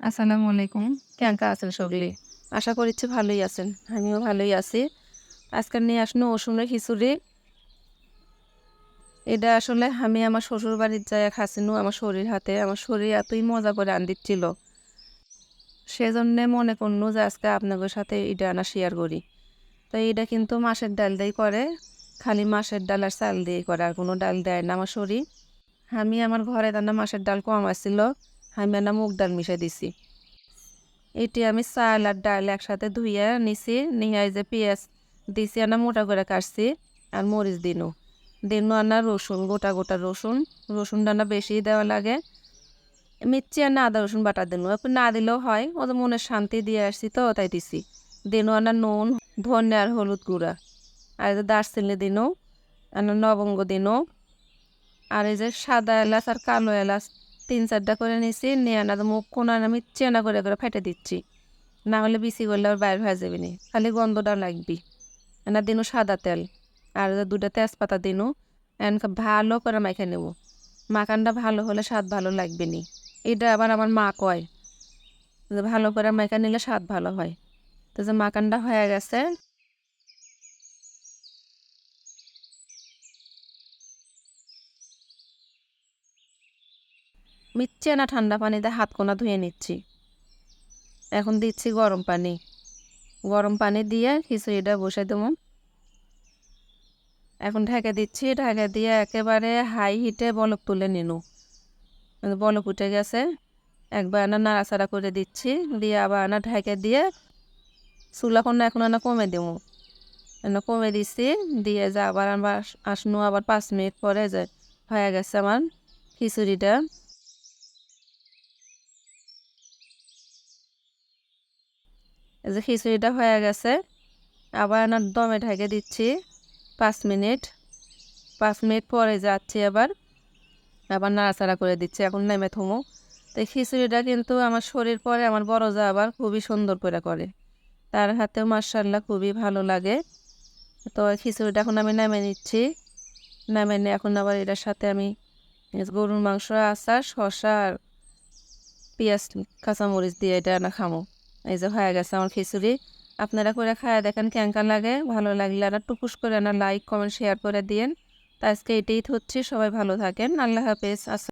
আসসালামু আলাইকুম। কেমন আছেন সকলে? আশা করিচ্ছি ভালোই আছেন। আমিও ভালোই আছি। আজকে নিয়ে আসলো রসুনের খিচুড়ি। এটা আসলে আমি আমার শ্বশুরবাড়ির যাইয়া খাইছিনু আমার শরীর হাতে। আমার শরীর এতই মজা করে রান্ধিচ্ছিল। সেজন্যে মনে করনু যে আজকে আপনাদের সাথে এটা না শেয়ার করি। তো এটা কিন্তু মাসের ডাল দিয়েই করে। খালি মাসের ডাল আর চাল দিয়েই করে। আর কোনো ডাল দেয় না আমার শরীর। আমি আমার ঘরে রান্না মাসের ডাল কম আসছিল। আমি না মুগ ডাল মিশাই দিছি। এটি আমি চাল আর ডাল একসাথে ধুইয়া নিছি, নিয়ে এই যে পেঁয়াজ দিছি আনা মোটা করে কাটছি আর মরিচ দিনু আনা রসুন গোটা গোটা রসুনটা না বেশি দেওয়া লাগে। মির্চি আর না আদা রসুন বাটা দিনু না দিলেও হয়, ও তো মনের শান্তি দিয়ে আসছি তো তাই দিছি। দিনু আনা নুন, ধনে আর হলুদ গুঁড়া, আর এই যে দারচিনি দিনু, আনা লবঙ্গ দিনু, আর এই যে সাদা এলাচ আর কালো এলাচ ৩-৪টা করে নিছি, নিয়ে আনা মুখ কোনা আমি চেনা করে করে ফেটে দিচ্ছি। না হলে বিসি করলে আর বাইর হয়ে যাবে নি, খালি গন্ধটা লাগবি। এনা দিনু সাদা তেল আর ২টা তেজপাতা দিনু, এনকে ভালো করে মাখে নেব। মাখানটা ভালো হলে স্বাদ ভালো লাগবে নি। এটা আবার আমার মা কয় যে ভালো করে মাখা নিলে স্বাদ ভালো হয়। তো যে মাখানটা হয়ে গেছে, মিচ্ছি না ঠান্ডা পানিতে হাত কোনা ধুয়ে নিচ্ছি। এখন দিচ্ছি গরম পানি। গরম পানি দিয়ে খিচুড়িটা বসে দেবো। এখন ঢেকে দিচ্ছি, ঢেকে দিয়ে একেবারে হাই হিটে বলক তুলে নিনু। বলক উঠে গেছে, একবার না নাড়াচাড়া করে দিচ্ছি, দিয়ে আবার না ঢেকে দিয়ে চুলাখন এখন না কমে দেবো। কমে দিচ্ছি, দিয়ে যে আবার আসনু আবার 5 মিনিট পরে যে হয়ে গেছে আমার খিচুড়িটা। এই যে খিচুড়িটা হয়ে গেছে, আবার না দমে ঢেকে দিচ্ছি 5 মিনিট। 5 মিনিট পরে যাচ্ছি আবার আবার নাড়াচাড়া করে দিচ্ছি, এখন নেমে থমো। তো এই খিচুড়িটা কিন্তু আমার শরীর পরে আমার বড় যা আবার খুবই সুন্দর করে। তার হাতেও মাশাআল্লাহ খুবই ভালো লাগে। তো এই খিচুড়িটা এখন আমি নামিয়ে নিচ্ছি। নামিয়ে নিয়ে এখন আবার এটার সাথে আমি গরুর মাংস, আচার, শসা আর পেঁয়াজ কাঁচামরিচ দিয়ে এটা না খামো। এই যে হয়ে গেছে আমার খিচুড়ি। আপনারা করে খায়া দেখেন কেমন লাগে। ভালো লাগলে আর টুকুস করে না লাইক কমেন্ট শেয়ার করে দিয়েন। তো আজকে এটাই হচ্ছে, সবাই ভালো থাকেন। আল্লাহ হাফেজ।